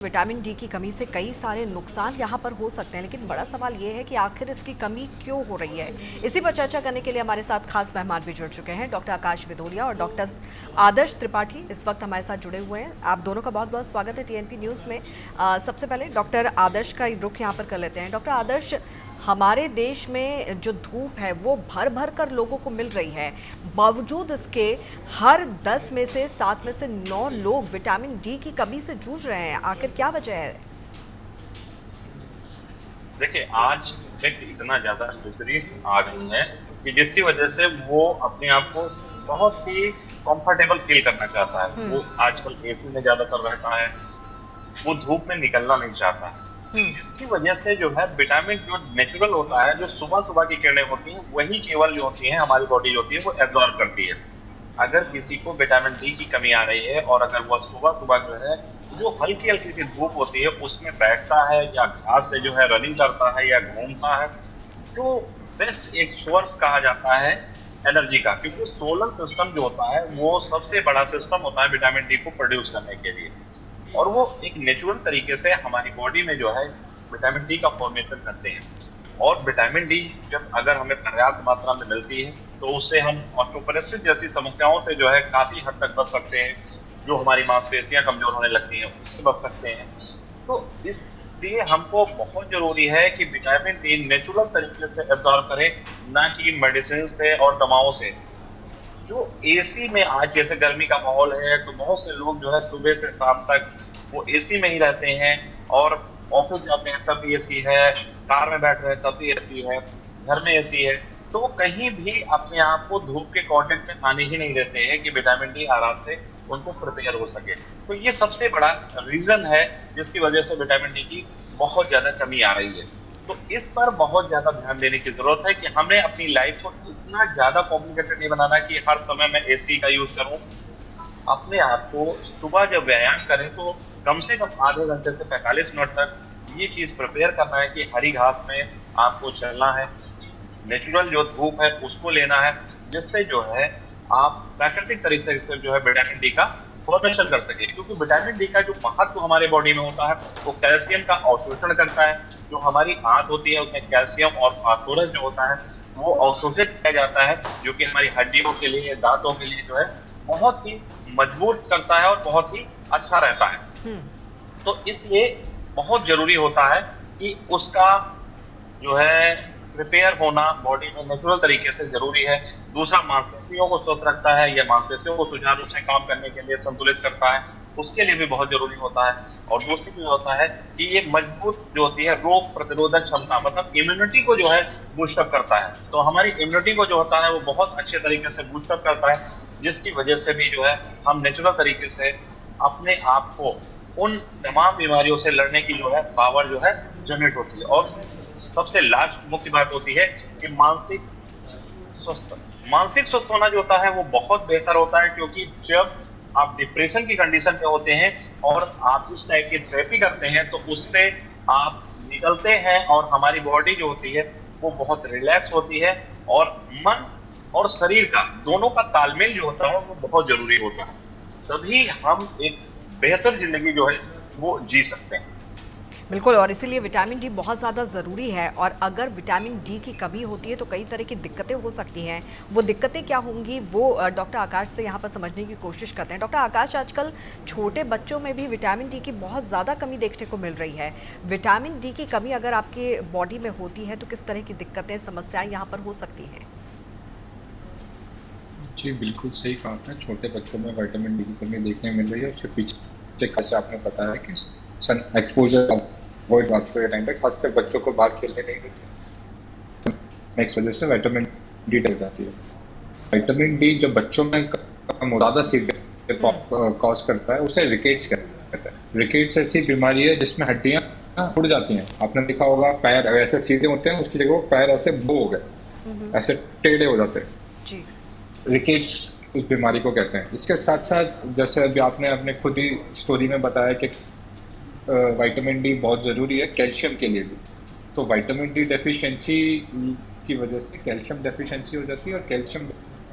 Vitamin D की कमी से कई सारे नुकसान यहाँ पर हो सकते हैं, लेकिन बड़ा सवाल ये है कि आखिर इसकी कमी क्यों हो रही है। इसी पर चर्चा करने के लिए हमारे साथ खास मेहमान भी जुड़ चुके हैं। डॉक्टर आकाश विधोलिया और डॉक्टर आदर्श त्रिपाठी इस वक्त हमारे साथ जुड़े हुए हैं। आप दोनों का बहुत बहुत स्वागत है टीएनपी न्यूज़ में। सबसे पहले डॉक्टर आदर्श का रुख यहाँ पर कर लेते हैं। डॉक्टर आदर्श, हमारे देश में जो धूप है वो भर भर कर लोगों को मिल रही है, बावजूद इसके हर 10 में से 7 में से 9 लोग विटामिन डी की कमी से जूझ रहे हैं। आखिर क्या वजह है? देखिए, आज इफेक्ट इतना ज्यादा न्यूट्रिएंट आ गई है कि जिसकी वजह से वो अपने आप को बहुत ही कंफर्टेबल फील करना चाहता है। वो आजकल एसी में ज्यादातर रहता है, वो धूप में निकलना नहीं चाहता है। इसकी वजह से जो है विटामिन जो नेचुरल होता है, जो सुबह सुबह की किरणें होती हैं, वही केवल जो होती है हमारी बॉडी जो होती है वो एब्जॉर्ब करती है। अगर किसी को विटामिन डी की कमी आ रही है और अगर वो सुबह सुबह जो है जो हल्की हल्की सी धूप होती है उसमें बैठता है या घास से जो है रनिंग करता है या घूमता है, तो बेस्ट एक सोर्स कहा जाता है एनर्जी का, क्योंकि सोलर सिस्टम जो होता है वो सबसे बड़ा सिस्टम होता है विटामिन डी को प्रोड्यूस करने के लिए। और वो एक नेचुरल तरीके से हमारी बॉडी में जो है विटामिन डी का फॉर्मेशन करते हैं। और विटामिन डी जब अगर हमें पर्याप्त मात्रा में मिलती है तो उससे हम ऑस्टियोपोरोसिस जैसी समस्याओं से जो है काफी हद तक बच सकते हैं। जो हमारी मांसपेशियां कमजोर होने लगती हैं उससे बच सकते हैं। तो इसलिए हमको बहुत जरूरी है कि विटामिन डी नेचुरल तरीके से एब्जॉर्ब करें, ना कि मेडिसिन से और दवाओं से। जो एसी में आज जैसे गर्मी का माहौल है तो बहुत से लोग जो है सुबह से शाम तक वो एसी में ही रहते हैं, और ऑफिस जाते हैं तब भी एसी है, कार में बैठ रहे हैं तब भी एसी है, घर में एसी है, तो वो कहीं भी अपने आप को धूप के कांटेक्ट में आने ही नहीं देते हैं कि विटामिन डी आराम से उनको प्रिपेयर हो सके। तो ये सबसे बड़ा रीजन है जिसकी वजह से विटामिन डी की बहुत ज्यादा कमी आ रही है। तो इस पर बहुत ज्यादा ध्यान देने की जरूरत है कि हमें अपनी लाइफ को इतना ज्यादा कॉम्प्लिकेटेड नहीं बनाना कि हर समय मैं एसी का यूज करूं। अपने आप को सुबह जब व्यायाम करें तो कम से कम आधे घंटे से 45 मिनट तक ये चीज प्रिपेयर करना है कि हरी घास में आपको चलना है, नेचुरल जो धूप है उसको लेना है, जिससे जो है आप प्राकृतिक तरीके से जो है विटामिन डी का फॉर्मेशन कर सके। क्योंकि विटामिन डी का जो महत्व हमारे बॉडी में होता है वो कैल्शियम का अवशोषण करता है। जो हमारी आंत होती है उसमें कैल्शियम और फास्फोरस जो होता है वो अवशोषित किया जाता है, जो कि हमारी हड्डियों के लिए, दांतों के लिए जो है बहुत ही मजबूत करता है और बहुत ही अच्छा रहता है। तो इसलिए बहुत जरूरी होता है कि उसका जो है प्रिपेयर होना बॉडी में नेचुरल तरीके से जरूरी है। दूसरा, मांसपेशियों को स्वस्थ रखता है या मांसपेशियों को सुचारू रूप से काम करने के लिए संतुलित करता है, उसके लिए भी बहुत जरूरी होता है। और दूसरी चीज होता है कि ये मजबूत जो होती है रोग प्रतिरोधक क्षमता, मतलब इम्यूनिटी को जो है बूस्टअप करता है। तो हमारी इम्यूनिटी को जो होता है वो बहुत अच्छे तरीके से बूस्टअप करता है, जिसकी वजह से भी जो है हम नेचुरल तरीके से अपने आप को उन तमाम बीमारियों से लड़ने की जो है पावर जो है जनरेट होती है। और सबसे लास्ट मुख्य बात होती है कि मानसिक स्वस्थ होना जो होता है वो बहुत बेहतर होता है, क्योंकि जब आप डिप्रेशन की कंडीशन में होते हैं और आप इस टाइप की थेरेपी करते हैं तो उससे आप निकलते हैं और हमारी बॉडी जो होती है वो बहुत रिलैक्स होती है, और मन और शरीर का दोनों का तालमेल जो होता है वो बहुत जरूरी होता है। तभी हम एक बेहतर जिंदगी जो है वो जी सकते हैं। बिल्कुल, और इसीलिए विटामिन डी बहुत ज़्यादा ज़रूरी है। और अगर विटामिन डी की कमी होती है तो कई तरह की दिक्कतें हो सकती हैं। वो दिक्कतें क्या होंगी वो डॉक्टर आकाश से यहाँ पर समझने की कोशिश करते हैं। डॉक्टर आकाश, आजकल छोटे बच्चों में भी विटामिन डी की बहुत ज़्यादा कमी देखने को मिल रही है। विटामिन डी की कमी अगर आपके बॉडी में होती है तो किस तरह की दिक्कतें, समस्याएँ यहाँ पर हो सकती हैं? जी, बिल्कुल सही कहा आपने। छोटे बच्चों में विटामिन डी की कमी देखने मिल रही है। उसके पीछे कैसे आपने बताया कि सन एक्सपोजर अवॉइड रात के टाइम पे खासकर बच्चों को बाहर खेलने नहीं देते, तो इस वजह से विटामिन डी डल जाती है। विटामिन डी जो बच्चों में कम ज़्यादा सीवियर कॉज करता है उसे रिकेट्स कहते हैं। रिकेट्स ऐसी बीमारी है जिसमें हड्डियाँ उड़ जाती हैं। आपने देखा होगा पैर ऐसे सीधे होते हैं, उसकी जगह वो पैर ऐसे बो हो गए, ऐसे टेढ़े हो जाते हैं। जी, रिकेट्स उस बीमारी को कहते हैं। इसके साथ साथ जैसे अभी आपने अपने खुद ही स्टोरी में बताया कि विटामिन डी बहुत ज़रूरी है कैल्शियम के लिए भी। तो विटामिन डी डेफिशिएंसी की वजह से कैल्शियम डेफिशिएंसी हो जाती है, और कैल्शियम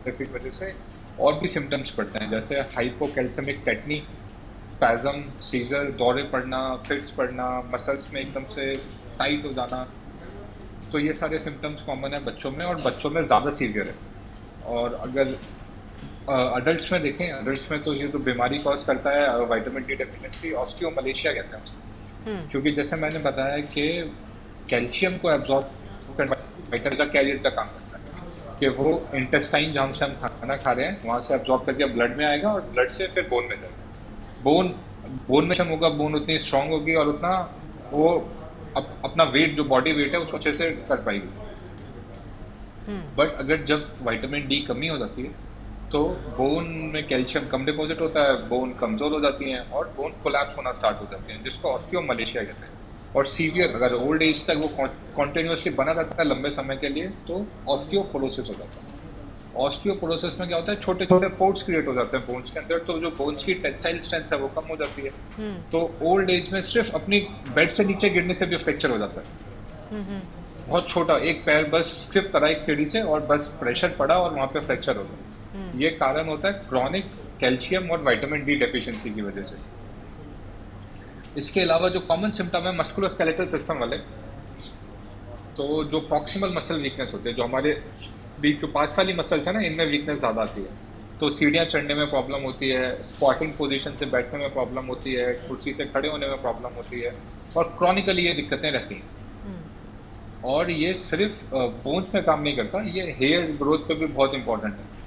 की वजह से और भी सिम्टम्स पड़ते हैं, जैसे हाइपोकैल्सेमिक टेटनी स्पैज़म, सीजर, दौरे पड़ना, फिट्स पड़ना, मसल्स में एकदम से टाइट हो जाना, तो ये सारे सिम्टम्स कॉमन है बच्चों में, और बच्चों में ज़्यादा सीवियर है। और अगर अडल्ट्स में देखें, अडल्ट्स में तो ये जो बीमारी कॉज करता है विटामिन डी डेफिशिएंसी, ऑस्टियोमलेशिया कहते हैं उसे। क्योंकि जैसे मैंने बताया कि कैल्शियम को एब्जॉर्ब करना विटामिन का कैरियर का काम करता है, कि वो इंटेस्टाइन जहाँ से हम खाना खा रहे हैं वहाँ से एब्जॉर्ब करके ब्लड में आएगा और ब्लड से फिर बोन में जाएगा। बोन बोन में क्षम होगा, बोन उतनी स्ट्रांग होगी और उतना वो अपना वेट, जो बॉडी वेट है उसको अच्छे से कर पाएगी। बट अगर जब विटामिन डी कमी हो जाती है तो बोन में कैल्शियम कम डिपॉजिट होता है, बोन कमज़ोर हो जाती हैं और बोन कोलैप्स होना स्टार्ट हो जाती हैं, जिसको ऑस्टियोमलेशिया कहते हैं। और सीवियर अगर ओल्ड एज तक वो कॉन्टिन्यूसली बना रहता है लंबे समय के लिए तो ऑस्टियोपोरोसिस हो जाता है। ऑस्टियोपोरोसिस में क्या होता है, छोटे छोटे पोर्ट्स क्रिएट हो जाते हैं बोन्स के अंदर, तो जो बोन्स की टेंसाइल स्ट्रेंथ है वो कम हो जाती है। तो ओल्ड एज में सिर्फ अपनी बेड से नीचे गिरने से भी फ्रैक्चर हो जाता है। बहुत छोटा एक पैर बस स्लिप करा एक सीढ़ी से और बस प्रेशर पड़ा और वहाँ पे फ्रैक्चर हो गया। ये कारण होता है क्रॉनिक कैल्शियम और विटामिन डी डेफिशिएंसी की वजह से। इसके अलावा जो कॉमन सिम्टम है मस्कुलोस्केलेटल सिस्टम वाले, तो जो प्रॉक्सिमल मसल वीकनेस होते हैं, जो हमारे बीच जो पास वाली मसल्स है ना, इनमें वीकनेस ज़्यादा आती है। तो सीढ़ियाँ चढ़ने में प्रॉब्लम होती है, स्क्वाटिंग पोजीशन से बैठने में प्रॉब्लम होती है, कुर्सी से खड़े होने में प्रॉब्लम होती है, और क्रॉनिकली ये दिक्कतें रहती हैं। और ये सिर्फ बोन्स में काम नहीं करता, ये हेयर ग्रोथ पे भी बहुत इंपॉर्टेंट है।